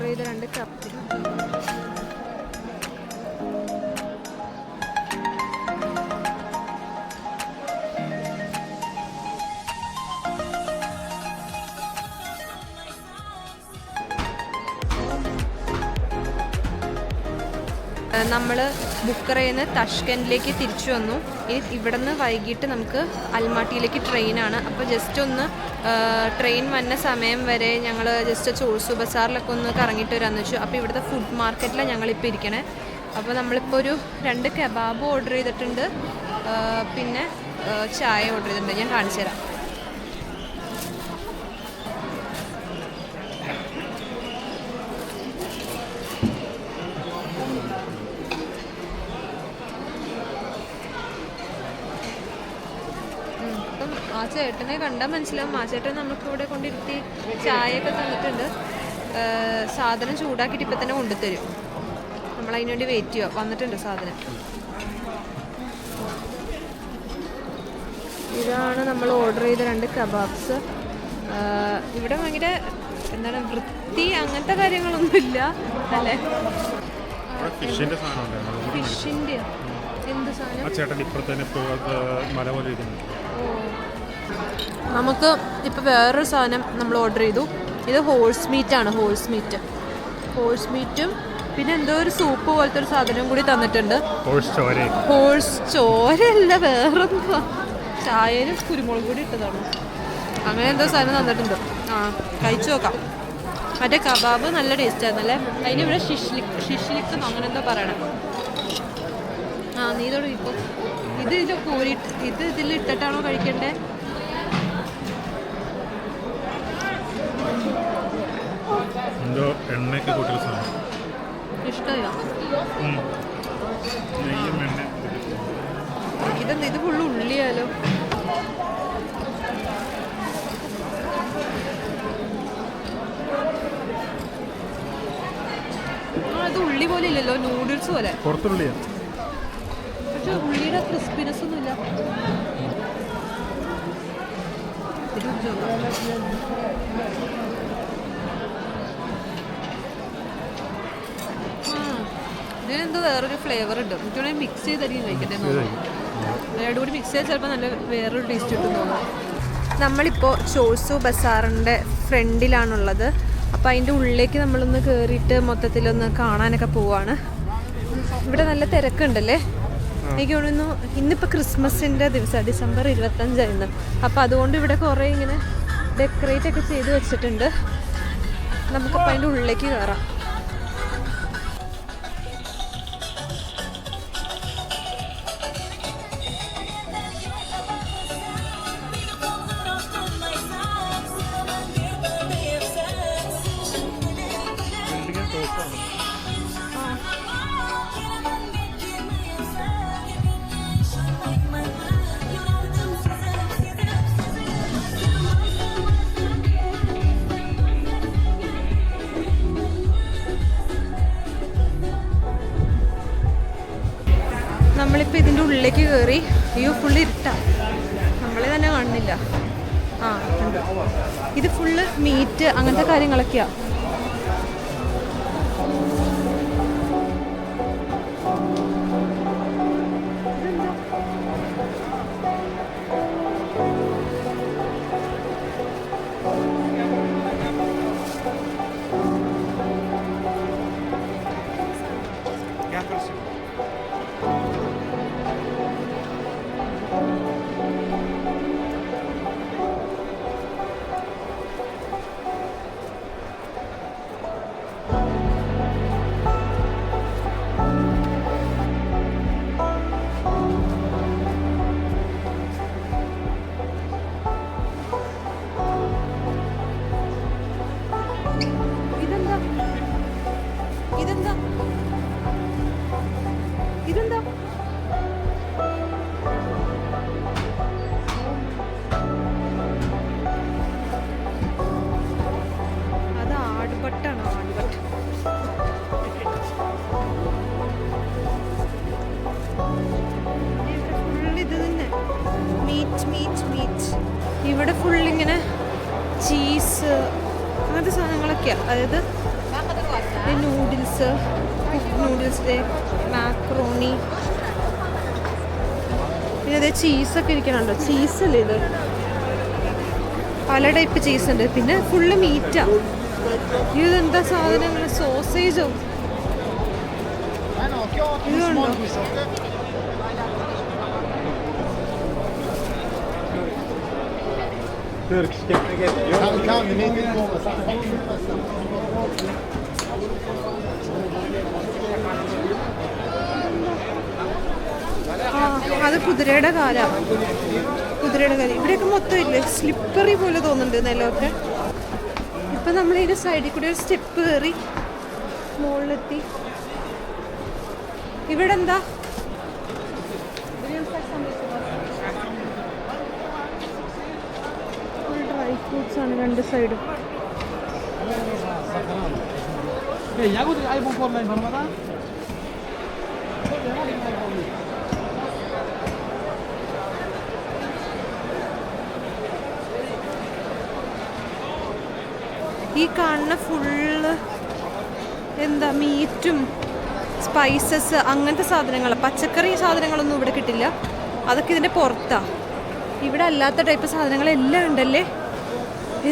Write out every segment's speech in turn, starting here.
ചെയ്ത 2 കപ്പ്. നമ്മൾ ബുക്കറയിൽ നിന്ന് തഷ്കൻഡിലേക്ക് തിരിച്ചു വന്നു. ഇനി ഇവിടെ നിന്ന് വൈകിട്ട് നമുക്ക് അൽമാട്ടിയിലേക്ക് ട്രെയിനാണ്. അപ്പോൾ ജസ്റ്റ് ഒന്ന് ട്രെയിൻ വന്ന സമയം വരെ ഞങ്ങൾ ജസ്റ്റ് ചോഴ്സു ബസാറിലൊക്കെ ഒന്ന് കറങ്ങിയിട്ട് വരാമെന്ന് വെച്ചു. അപ്പോൾ ഇവിടുത്തെ ഫുഡ് മാർക്കറ്റിലാണ് ഞങ്ങളിപ്പോൾ ഇരിക്കണേ. അപ്പോൾ നമ്മളിപ്പോൾ ഒരു 2 കബാബ് ഓർഡർ ചെയ്തിട്ടുണ്ട്, പിന്നെ ചായ ഓർഡർ ചെയ്തിട്ടുണ്ട്. ഞാൻ കാണിച്ചു തരാം. ആ ചേട്ടനെ കണ്ടാൽ മനസ്സിലാവും. ആ ചേട്ടൻ നമുക്ക് ഇവിടെ കൊണ്ടിരുത്തി ചായയൊക്കെ തന്നിട്ടുണ്ട്. സാധനം ചൂടാക്കിയിട്ട് ഇപ്പം തന്നെ കൊണ്ടുതരും. നമ്മളതിന് വേണ്ടി വെയിറ്റ് ചെയ്യുക. വന്നിട്ടുണ്ട് സാധനം. ഇതാണ് നമ്മൾ ഓർഡർ ചെയ്ത 2 കബാബ്സ്. ഇവിടെ ഭയങ്കര എന്താണ് വൃത്തി അങ്ങനത്തെ കാര്യങ്ങളൊന്നുമില്ല അല്ലേ? ഫിഷിൻ്റെ എന്ത് സാധനം? നമുക്ക് ഇപ്പോൾ വേറൊരു സാധനം നമ്മൾ ഓർഡർ ചെയ്തു. ഇത് ഹോഴ്സ് മീറ്റാണ്. ഹോഴ്സ് മീറ്റും പിന്നെ എന്തോ ഒരു സൂപ്പ് പോലത്തെ ഒരു സാധനം കൂടി തന്നിട്ടുണ്ട്. ഹോഴ്സ് ചോരല്ല, വേറെന്തോ ചായയിലും കുരുമുളക് കൂടി ഇട്ടതാണ്. അങ്ങനെ എന്തോ സാധനം തന്നിട്ടുണ്ട്. കഴിച്ചു നോക്കാം. മറ്റേ കബാബ് നല്ല ടേസ്റ്റായിരുന്നു അല്ലേ? അതിന് ഇവിടെ ഷിഷ്ലിക്ക് അങ്ങനെ എന്തോ പറയണം. നീ ഇതോട് ഇപ്പോൾ ഇത് കോരിട്ട് ഇതിൽ ഇട്ടിട്ടാണോ കഴിക്കണ്ടേ? ഇഷ്ടമായോ? ഇത് ഫുള്ള് ഉള്ളിയാലോ? അത് ഉള്ളി പോലെ ഇല്ലല്ലോ, നൂഡിൽസ് പോലെ. പക്ഷെ ഉള്ളിയുടെ ക്രിസ്പിനെസ് ഒന്നുമില്ല. ഇതിനെന്തോ വേറൊരു ഫ്ലേവർ ഉണ്ട്. എനിക്ക് മിക്സ് ചെയ്തായിരിക്കും കഴിക്കട്ടെ തോന്നുന്നു. രണ്ടും കൂടി മിക്സ് ചെയ്താൽ ചിലപ്പോൾ നല്ല വേറൊരു ടേസ്റ്റ് കിട്ടും തോന്നുന്നു. നമ്മളിപ്പോൾ ചോഴ്സു ബസാറിൻ്റെ ഫ്രണ്ടിലാണുള്ളത്. അപ്പോൾ അതിൻ്റെ ഉള്ളിലേക്ക് നമ്മളൊന്ന് കയറിയിട്ട് മൊത്തത്തിലൊന്ന് കാണാനൊക്കെ പോവാണ്. ഇവിടെ നല്ല തിരക്കുണ്ടല്ലേ? എനിക്ക് തോന്നുന്നു ഇന്നിപ്പോൾ ക്രിസ്മസിൻ്റെ ദിവസമാണ്, ഡിസംബർ 25. അപ്പോൾ അതുകൊണ്ട് ഇവിടെ കുറേ ഇങ്ങനെ ഡെക്കറേറ്റ് ഒക്കെ ചെയ്ത് വെച്ചിട്ടുണ്ട്. നമുക്കപ്പോൾ അതിൻ്റെ ഉള്ളിലേക്ക് കയറാം. നമ്മളിപ്പോൾ ഇതിൻ്റെ ഉള്ളിലേക്ക് കയറി. അയ്യോ ഫുള്ള് ഇരുട്ടാ, നമ്മളെ തന്നെ കാണുന്നില്ല. ഉണ്ട്. ഇത് ഫുള്ള് മീറ്റ് അങ്ങനത്തെ കാര്യങ്ങളൊക്കെയാണ്. ഇതെന്താ? അത് ആടുപട്ടാണ്. ആടുപട്ട് ഫുൾ ഇത് തന്നെ. മീറ്റ്. ഇവിടെ ഫുള്ളിങ്ങനെ ചീസ് അങ്ങനത്തെ സാധനങ്ങളൊക്കെയാണ്. അതായത് നൂഡിൽസ്, നൂഡിൽസിൻ്റെ മാക്രോണി, പിന്നെ അതേ ചീസൊക്കെ ഇരിക്കണുണ്ടോ. ചീസല്ലേ ഇത്, പല ടൈപ്പ് ചീസ് ഉണ്ട്. പിന്നെ ഫുള്ള് മീറ്റാണ്. ഇതെന്താ സാധനങ്ങൾ, സോസേജോ ഇതുണ്ടോ. അത് കുതിരയുടെ കാലാണ്. കുതിരയുടെ കാര്യം ഇവിടെയൊക്കെ മൊത്തം ഇല്ലേ, സ്ലിപ്പറി പോലെ തോന്നുന്നുണ്ട് നിലമൊക്കെ. ഇപ്പം നമ്മളിതിൻ്റെ സൈഡിൽ കൂടി ഒരു സ്റ്റെപ്പ് കയറി മുകളിലെത്തി. ഇവിടെ എന്താ ഫുൾ ഡ്രൈ ഫ്രൂട്ട്സ് ആണ് രണ്ട് സൈഡും. ഈ കാണുന്ന ഫുള്ള് എന്താ മീറ്റും സ്പൈസസ് അങ്ങനത്തെ സാധനങ്ങൾ, പച്ചക്കറി സാധനങ്ങളൊന്നും ഇവിടെ കിട്ടില്ല. അതൊക്കെ ഇതിൻ്റെ പുറത്താണ്. ഇവിടെ അല്ലാത്ത ടൈപ്പ് സാധനങ്ങളെല്ലാം ഉണ്ടല്ലേ.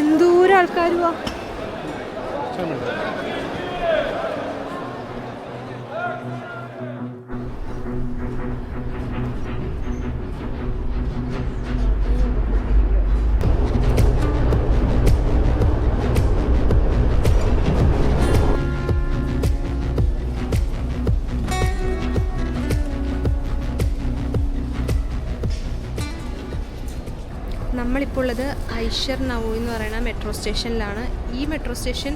എന്തോരം ആൾക്കാരുവാ. നമ്മളിപ്പോൾ ഉള്ളത് ഐഷർ നവോ എന്ന് പറയുന്ന മെട്രോ സ്റ്റേഷനിലാണ്. ഈ മെട്രോ സ്റ്റേഷൻ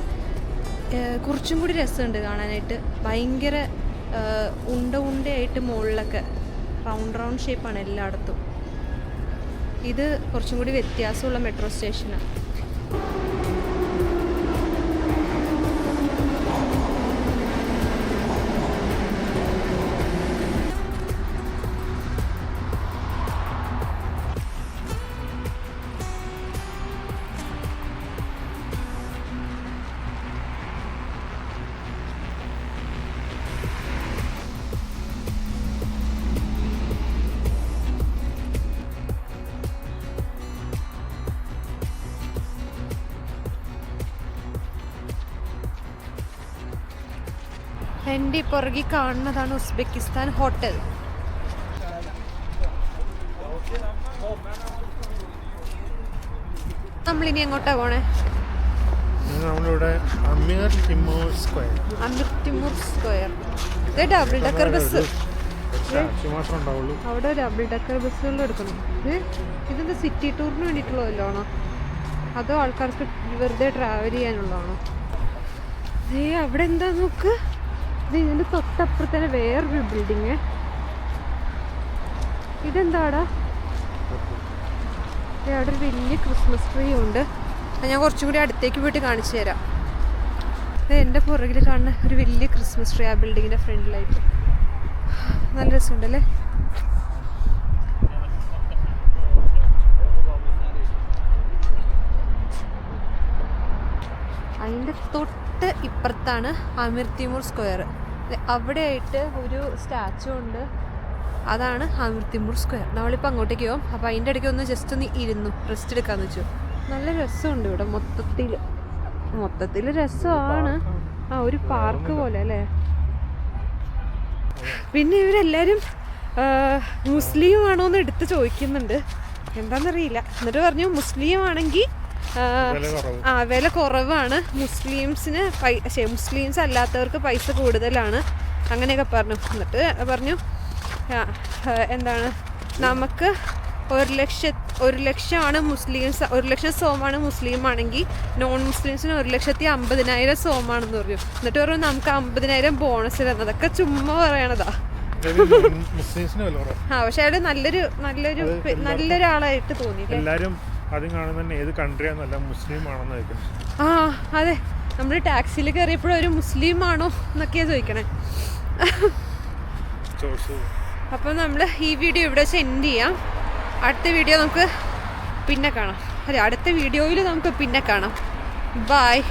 കുറച്ചും കൂടി രസമുണ്ട് കാണാനായിട്ട്. ഭയങ്കര ഉണ്ടയായിട്ട് മുകളിലൊക്കെ റൗണ്ട് ഷേപ്പാണ് എല്ലായിടത്തും. ഇത് കുറച്ചും കൂടി വ്യത്യാസമുള്ള മെട്രോ സ്റ്റേഷനാണ്. എൻ്റെ പുറകിൽ കാണുന്നതാണ് ഉസ്ബെക്കിസ്ഥാൻ ഹോട്ടൽ. നമ്മളിനി എങ്ങോട്ടാ പോണേ? അമീർ തിമൂർ സ്ക്വയർ. ഇത് ഡബിൾ ഡക്കർ ബസ്. അവിടെ ഡബിൾ ഡക്കർ ബസ്സുകൾ എടുക്കണം. ഇതെന്താ സിറ്റി ടൂറിന് വേണ്ടിയിട്ടുള്ളതല്ലോ, അതോ ആൾക്കാർക്ക് വെറുതെ ട്രാവൽ ചെയ്യാനുള്ളതാണോ? അവിടെ എന്താ നോക്ക്. ഇതിൻ്റെ തൊട്ടപ്പുറത്തന്നെ വേറൊരു ബിൽഡിങ്. ഇതെന്താടാ? അവിടെ ഒരു വലിയ ക്രിസ്മസ് ട്രീ ഉണ്ട്. ഞാൻ കുറച്ചും കൂടി അടുത്തേക്ക് പോയിട്ട് കാണിച്ചു തരാം. ഇത് എൻ്റെ പുറകിൽ കാണുന്ന ഒരു വലിയ ക്രിസ്മസ് ട്രീ ആ ബിൽഡിങ്ങിൻ്റെ ഫ്രണ്ടിലായിട്ട്. നല്ല രസമുണ്ടല്ലേ. അതിൻ്റെ തൊട്ട് ഇപ്പുറത്താണ് അമീർ തിമൂർ സ്ക്വയർ. അവിടെയായിട്ട് ഒരു സ്റ്റാച്ചു ഉണ്ട്. അതാണ് അമീർ തിമൂർ സ്ക്വയർ. നമ്മളിപ്പോൾ അങ്ങോട്ടേക്ക് പോകും. അപ്പോൾ അതിൻ്റെ ഇടയ്ക്ക് ഒന്ന് ജസ്റ്റ് ഒന്ന് ഇരുന്നു റെസ്റ്റ് എടുക്കാമെന്ന് വെച്ചു. നല്ല രസമുണ്ട് ഇവിടെ. മൊത്തത്തിൽ രസമാണ്. ഒരു പാർക്ക് പോലെ അല്ലേ. പിന്നെ ഇവരെല്ലാവരും മുസ്ലിം ആണോ എന്ന് എടുത്ത് ചോദിക്കുന്നുണ്ട്. എന്താണെന്നറിയില്ല. എന്നിട്ട് പറഞ്ഞു മുസ്ലിം ആണെങ്കിൽ വില കുറവാണ്, മുസ്ലിംസ് അല്ലാത്തവർക്ക് പൈസ കൂടുതലാണ്, അങ്ങനെയൊക്കെ പറഞ്ഞു. എന്നിട്ട് പറഞ്ഞു എന്താണ്, നമുക്ക് 1,00,000 മുസ്ലിംസ്, 1,00,000 സോമാണ് മുസ്ലിം ആണെങ്കിൽ നോൺ മുസ്ലിംസിന് 1,50,000 സോമാണെന്ന് പറഞ്ഞു. എന്നിട്ട് പറഞ്ഞു നമുക്ക് 50,000 ബോണസ് തരുന്നത്. അതൊക്കെ ചുമ്മാ പറയണതാ. പക്ഷെ അയാള് നല്ലൊരാളായിട്ട് തോന്നി. അതെ, നമ്മൾ ടാക്സിയിൽ കയറിയപ്പോഴും ഒരു മുസ്ലിം ആണോ എന്നൊക്കെയാ ചോദിക്കണേ. അപ്പം നമ്മൾ ഈ വീഡിയോ ഇവിടെ വെച്ച് എൻഡ് ചെയ്യാം. അടുത്ത വീഡിയോയിൽ നമുക്ക് പിന്നെ കാണാം. ബൈ.